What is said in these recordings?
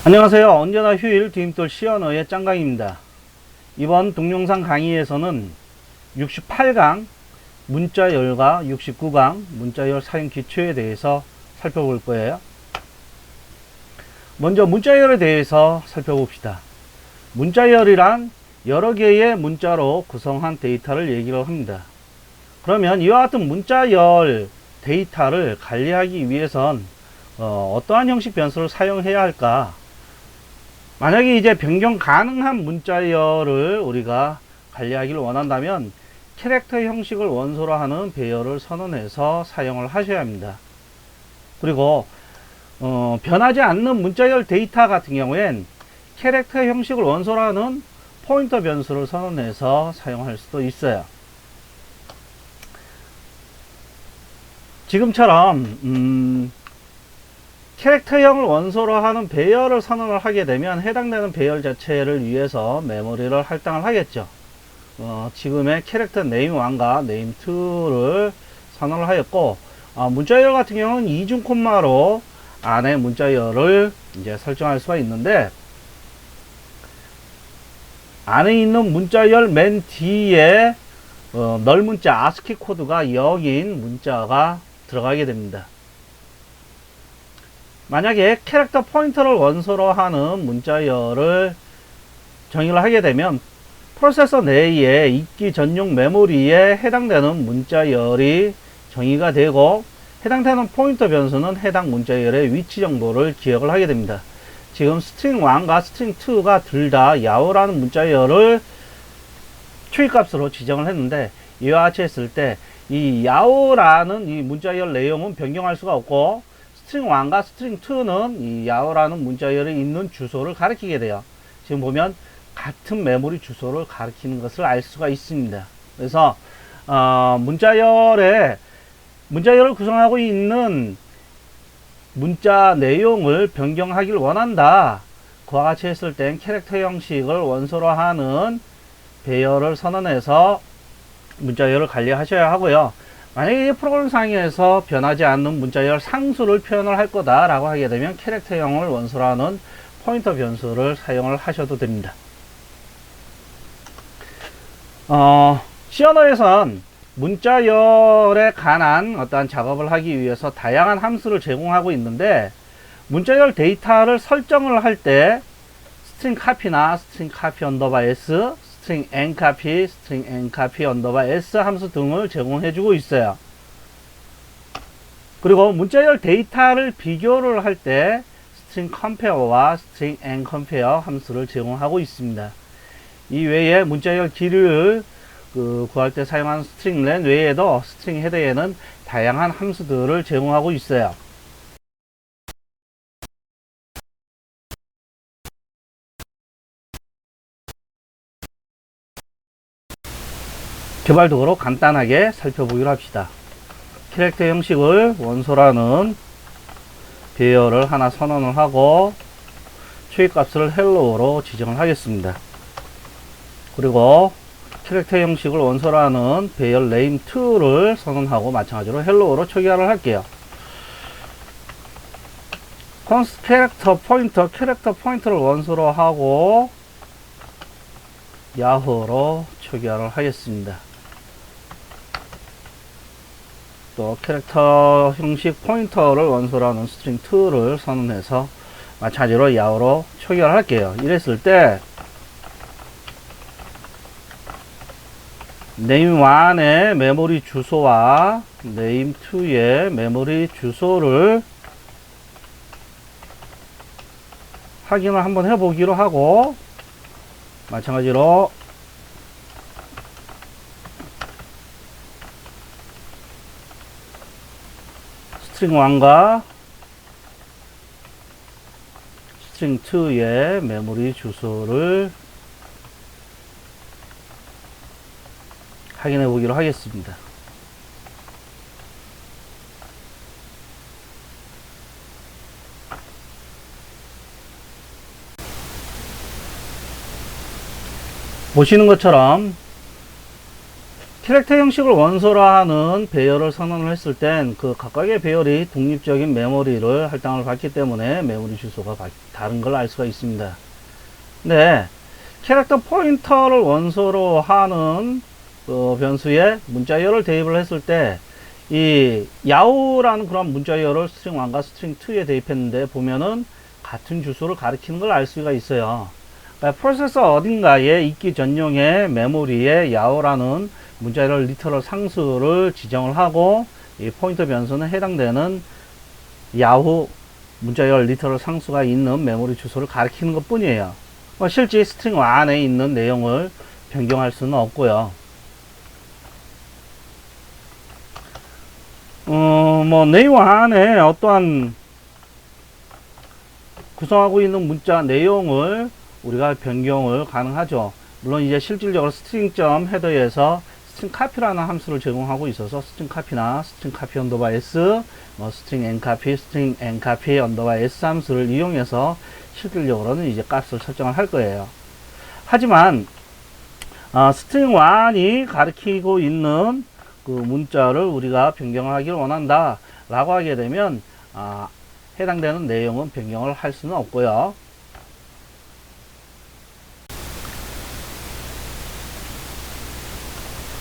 안녕하세요. 언제나 휴일 디딤돌 시언어의 짱강입니다. 이번 동영상 강의에서는 68강 문자열과 69강 문자열 사용 기초에 대해서 살펴볼 거예요. 먼저 문자열에 대해서 살펴봅시다. 문자열이란 여러 개의 문자로 구성한 데이터를 얘기를 합니다. 그러면 이와 같은 문자열 데이터를 관리하기 위해선 어떠한 형식 변수를 사용해야 할까? 만약에 이제 변경 가능한 문자열을 우리가 관리하기를 원한다면 캐릭터 형식을 원소로 하는 배열을 선언해서 사용을 하셔야 합니다. 그리고 변하지 않는 문자열 데이터 같은 경우엔 캐릭터 형식을 원소로 하는 포인터 변수를 선언해서 사용할 수도 있어요. 지금처럼 캐릭터형을 원소로 하는 배열을 선언을 하게 되면 해당되는 배열 자체를 위해서 메모리를 할당을 하겠죠. 지금의 캐릭터 name1과 name2를 선언을 하였고, 문자열 같은 경우는 이중 콤마로 안에 문자열을 이제 설정할 수가 있는데, 안에 있는 문자열 맨 뒤에 널 문자 ASCII 코드가 0인 문자가 들어가게 됩니다. 만약에 캐릭터 포인터를 원소로 하는 문자열을 정의를 하게 되면 프로세서 내에 있기 전용 메모리에 해당되는 문자열이 정의가 되고, 해당되는 포인터 변수는 해당 문자열의 위치 정보를 기억을 하게 됩니다. 지금 string1과 string2가 둘 다 야오라는 문자열을 초기값으로 지정을 했는데, 이와 같이 했을 때 이 야오라는 이 문자열 내용은 변경할 수가 없고, string1과 string2는 이 야오라는 문자열이 있는 주소를 가리키게 돼요. 지금 보면 같은 메모리 주소를 가리키는 것을 알 수가 있습니다. 그래서 문자열을 구성하고 있는 문자 내용을 변경하길 원한다. 그와 같이 했을 땐 캐릭터 형식을 원소로 하는 배열을 선언해서 문자열을 관리하셔야 하고요. 만약에 프로그램상에서 변하지 않는 문자열 상수를 표현을 할 거다라고 하게 되면 캐릭터형을 원소로 하는 포인터 변수를 사용을 하셔도 됩니다. 시언어에선 문자열에 관한 어떠한 작업을 하기 위해서 다양한 함수를 제공하고 있는데, 문자열 데이터를 설정을 할 때 string copy나 string copy underbar s, string encopy, string encopy underbar s 함수 등을 제공해 주고 있어요. 그리고 문자열 데이터를 비교를 할 때 string compare와 string encompare 함수를 제공하고 있습니다. 이 외에 문자열 길이를 구할 때 사용한 stringlen 외에도 string 헤더에는 다양한 함수들을 제공하고 있어요. 개발 도구로 간단하게 살펴보기로 합시다. 캐릭터 형식을 원소라는 배열을 하나 선언을 하고 초기값을 hello로 지정을 하겠습니다. 그리고 캐릭터 형식을 원소로 하는 배열 name2를 선언하고 마찬가지로 hello로 초기화를 할게요. const 캐릭터 포인터를 원소로 하고 야호로 초기화를 하겠습니다. 또 캐릭터 형식 포인터를 원소로 하는 string2를 선언해서 마찬가지로 야호로 초기화를 할게요. 이랬을 때 name1의 메모리 주소와 name2의 메모리 주소를 확인을 한번 해보기로 하고, 마찬가지로 string1과 string2의 메모리 주소를 확인해 보기로 하겠습니다. 보시는 것처럼 캐릭터 형식을 원소로 하는 배열을 선언을 했을 땐 그 각각의 배열이 독립적인 메모리를 할당을 받기 때문에 메모리 주소가 다른 걸 알 수가 있습니다. 네, 캐릭터 포인터를 원소로 하는 그 변수에 문자열을 대입을 했을 때 이 야후라는 그런 문자열을 스트링 1과 스트링 2에 대입했는데 보면은 같은 주소를 가리키는 걸 알 수가 있어요. 그러니까 프로세서 어딘가에 있기 전용의 메모리에 야후라는 문자열 리터럴 상수를 지정을 하고 이 포인터 변수는 해당되는 야후 문자열 리터럴 상수가 있는 메모리 주소를 가리키는 것 뿐이에요. 실제 스트링 안에 있는 내용을 변경할 수는 없고요. 내용 안에 어떠한 구성하고 있는 문자 내용을 우리가 변경을 가능하죠. 물론 이제 실질적으로 스트링.점 헤더에서 스트링 카피라는 함수를 제공하고 있어서 스트링 카피나 스트링 카피 언더바 s, 스트링 엔카피, 스트링 엔카피 언더바 s 함수를 이용해서 실질적으로는 이제 값을 설정을 할 거예요. 하지만 스트링 1이 가리키고 있는 그 문자를 우리가 변경하기를 원한다 라고 하게 되면 해당되는 내용은 변경을 할 수는 없고요.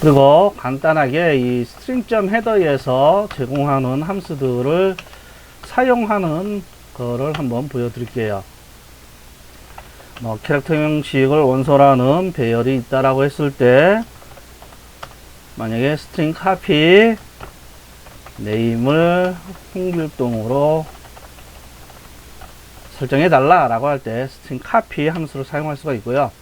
그리고 간단하게 이 스트링.점 헤더에서 제공하는 함수들을 사용하는 거를 한번 보여드릴게요. 캐릭터 형식을 원소라는 배열이 있다라고 했을 때 만약에 스트링 카피 네임을 홍길동으로 설정해 달라 라고 할 때 스트링 카피 함수를 사용할 수가 있고요.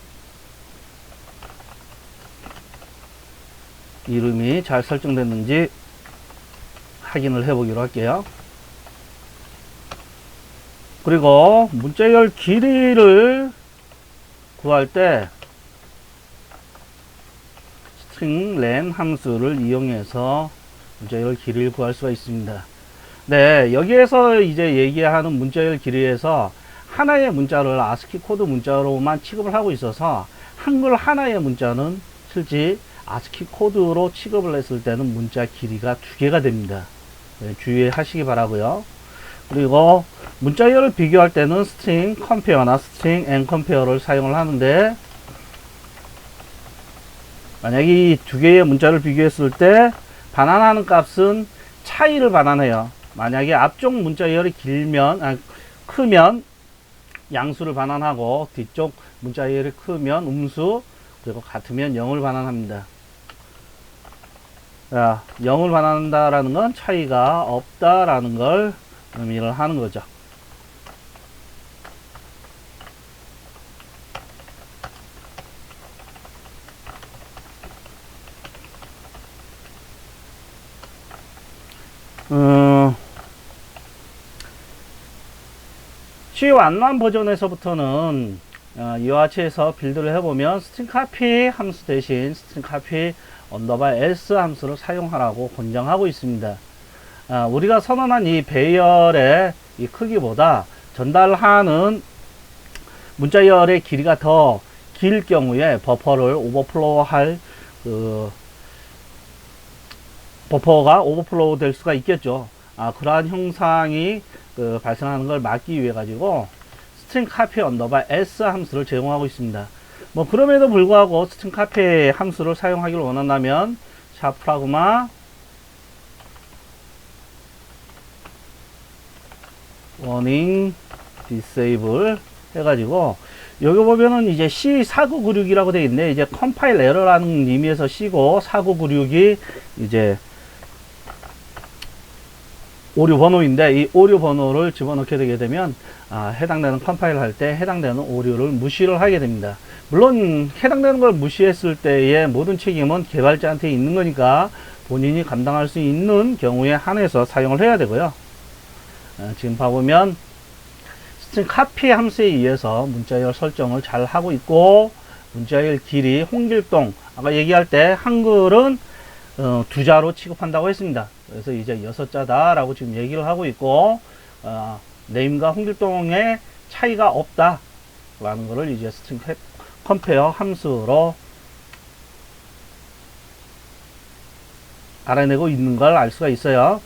이름이 잘 설정됐는지 확인을 해 보기로 할게요. 그리고 문자열 길이를 구할 때 스트링 len 함수를 이용해서 문자열 길이를 구할 수가 있습니다. 네, 여기에서 이제 얘기하는 문자열 길이에서 하나의 문자를 아스키 코드 문자로만 취급을 하고 있어서 한글 하나의 문자는 실제 아스키 코드로 취급을 했을 때는 문자 길이가 2개가 됩니다. 네, 주의하시기 바라고요. 그리고 문자열을 비교할 때는 스트링 컴페어나 스트링 엔 컴페어를 사용을 하는데 만약에 이 2개의 문자를 비교했을 때 반환하는 값은 차이를 반환해요. 만약에 앞쪽 문자열이 크면 양수를 반환하고 뒤쪽 문자열이 크면 음수 그리고 같으면 0을 반환합니다. 자, 0을 반환한다라는 건 차이가 없다라는 걸 의미를 하는 거죠. C1 버전에서부터는 이와 같이해서 빌드를 해보면 스트링 카피 함수 대신 스트링 카피 언더바 s 함수를 사용하라고 권장하고 있습니다. 우리가 선언한 이 배열의 이 크기보다 전달하는 문자열의 길이가 더 길 경우에 버퍼를 오버플로우 할 버퍼가 오버플로우 될 수가 있겠죠. 그러한 형상이 발생하는 걸 막기 위해 가지고 스트링 카피 언더바 s 함수를 제공하고 있습니다. 그럼에도 불구하고 스트링 카피 함수를 사용하기를 원한다면 샵 프라그마 워닝 디세이블 해가지고 여기 보면은 이제 C4996이라고 되어 있네. 이제 컴파일 에러라는 의미에서 C고 4996이 이제 오류 번호인데 이 오류 번호를 집어넣게 되게 되면 해당되는 컴파일 할 때 해당되는 오류를 무시를 하게 됩니다. 물론 해당되는 걸 무시했을 때의 모든 책임은 개발자한테 있는 거니까 본인이 감당할 수 있는 경우에 한해서 사용을 해야 되고요. 지금 봐보면 스트링 카피 함수에 의해서 문자열 설정을 잘 하고 있고 문자열 길이 홍길동 아까 얘기할 때 한글은 2자로 취급한다고 했습니다. 그래서 이제 6자다 라고 지금 얘기를 하고 있고 네임과 홍길동의 차이가 없다 라는 거를 이제 스트링 컴페어 함수로 알아내고 있는 걸 알 수가 있어요.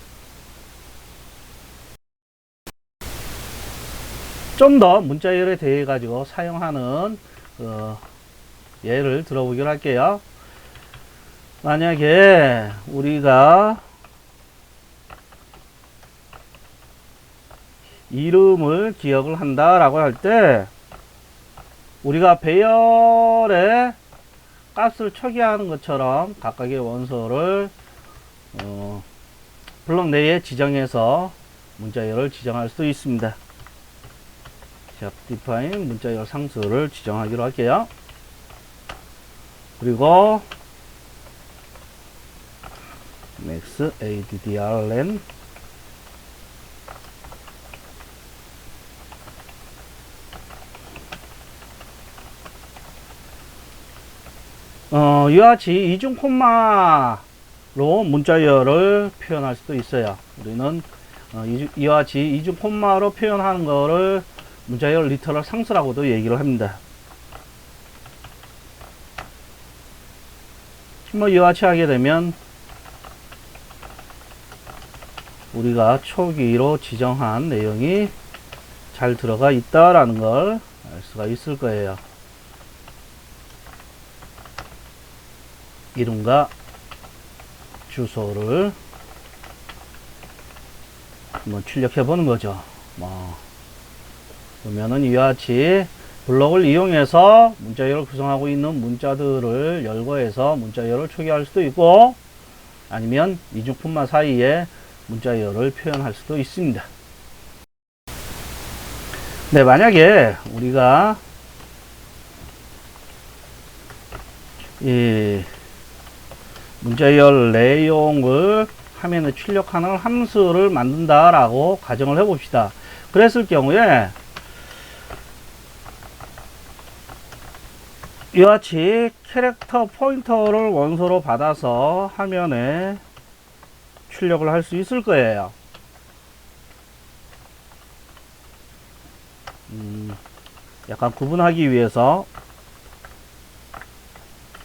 좀 더 문자열에 대해 가지고 사용하는 예를 들어보기로 할게요. 만약에 우리가 이름을 기억을 한다라고 할 때 우리가 배열의 값을 초기화하는 것처럼 각각의 원소를 블록 내에 지정해서 문자열을 지정할 수 있습니다. 자, define 문자열 상수를 지정하기로 할게요. 그리고 max addrlen 이와 같이 이중 콤마로 문자열을 표현할 수도 있어요. 우리는 이와 같이 이중 콤마로 표현하는 거를 문자열 리터럴 상수라고도 얘기를 합니다. 뭐 이와 같이 하게 되면 우리가 초기로 지정한 내용이 잘 들어가 있다라는 걸 알 수가 있을 거예요. 이름과 주소를 한번 출력해 보는 거죠. 그러면은 이와 같이 블록을 이용해서 문자열을 구성하고 있는 문자들을 열거해서 문자열을 초기화할 수도 있고, 아니면 이중 콤마 사이에 문자열을 표현할 수도 있습니다. 네, 만약에 우리가 이 문자열 내용을 화면에 출력하는 함수를 만든다라고 가정을 해 봅시다. 그랬을 경우에 이와 같이 캐릭터 포인터를 원소로 받아서 화면에 출력을 할 수 있을 거예요. 약간 구분하기 위해서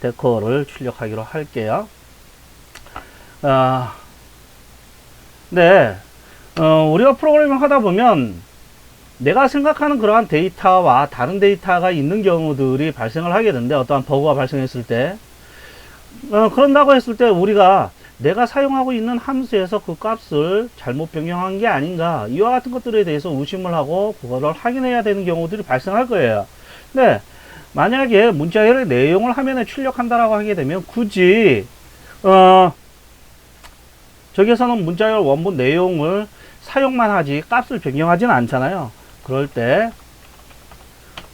데코를 출력하기로 할게요. 네, 우리가 프로그래밍 하다 보면 내가 생각하는 그러한 데이터와 다른 데이터가 있는 경우들이 발생을 하게 되는데, 어떠한 버그가 발생했을 때 그런다고 했을 때 우리가 내가 사용하고 있는 함수에서 그 값을 잘못 변경한 게 아닌가, 이와 같은 것들에 대해서 의심을 하고 그거를 확인해야 되는 경우들이 발생할 거예요. 네, 만약에 문자열의 내용을 화면에 출력한다라고 하게 되면 굳이 저기에서는 문자열 원본 내용을 사용만 하지 값을 변경하지는 않잖아요. 그럴 때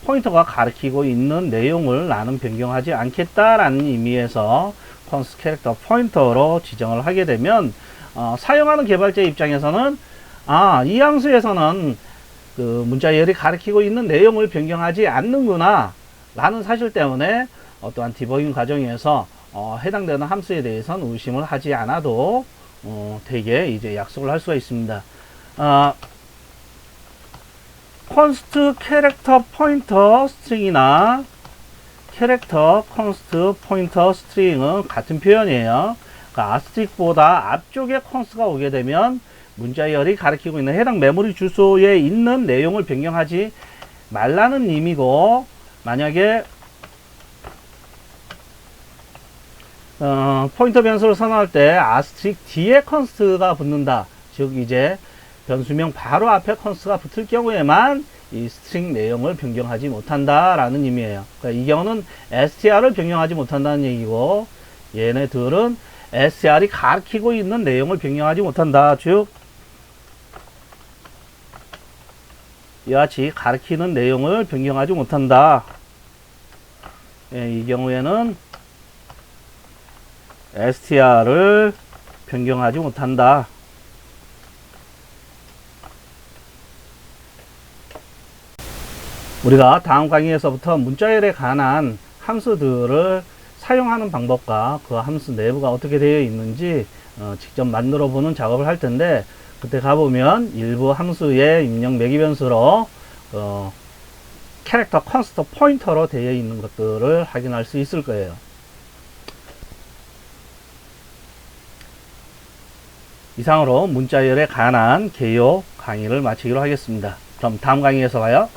포인터가 가리키고 있는 내용을 나는 변경하지 않겠다라는 의미에서 const 캐릭터 포인터로 지정을 하게 되면 사용하는 개발자 입장에서는 이 함수에서는 그 문자열이 가리키고 있는 내용을 변경하지 않는구나 라는 사실 때문에 어떠한 디버깅 과정에서 해당되는 함수에 대해서는 의심을 하지 않아도 되게 이제 약속을 할 수가 있습니다. const 캐릭터 포인터 스트링이나 캐릭터 const 포인터 스트링은 같은 표현이에요. 그러니까 아스틱보다 앞쪽에 const가 오게 되면 문자열이 가리키고 있는 해당 메모리 주소에 있는 내용을 변경하지 말라는 의미고, 만약에 포인터 변수를 선언할 때 아스틱 뒤에 const가 붙는다, 즉 이제 변수명 바로 앞에 const가 붙을 경우에만 이 스트링 내용을 변경하지 못한다 라는 의미예요. 그러니까 이 경우는 str을 변경하지 못한다는 얘기고, 얘네들은 str이 가리키고 있는 내용을 변경하지 못한다, 즉 이와 같이 가리키는 내용을 변경하지 못한다. 이 경우에는 str을 변경하지 못한다. 우리가 다음 강의에서부터 문자열에 관한 함수들을 사용하는 방법과 그 함수 내부가 어떻게 되어 있는지 직접 만들어 보는 작업을 할 텐데, 그때 가보면 일부 함수의 입력 매기 변수로 캐릭터 컨스트 포인터로 되어 있는 것들을 확인할 수 있을 거예요. 이상으로 문자열에 관한 개요 강의를 마치기로 하겠습니다. 그럼 다음 강의에서 봐요.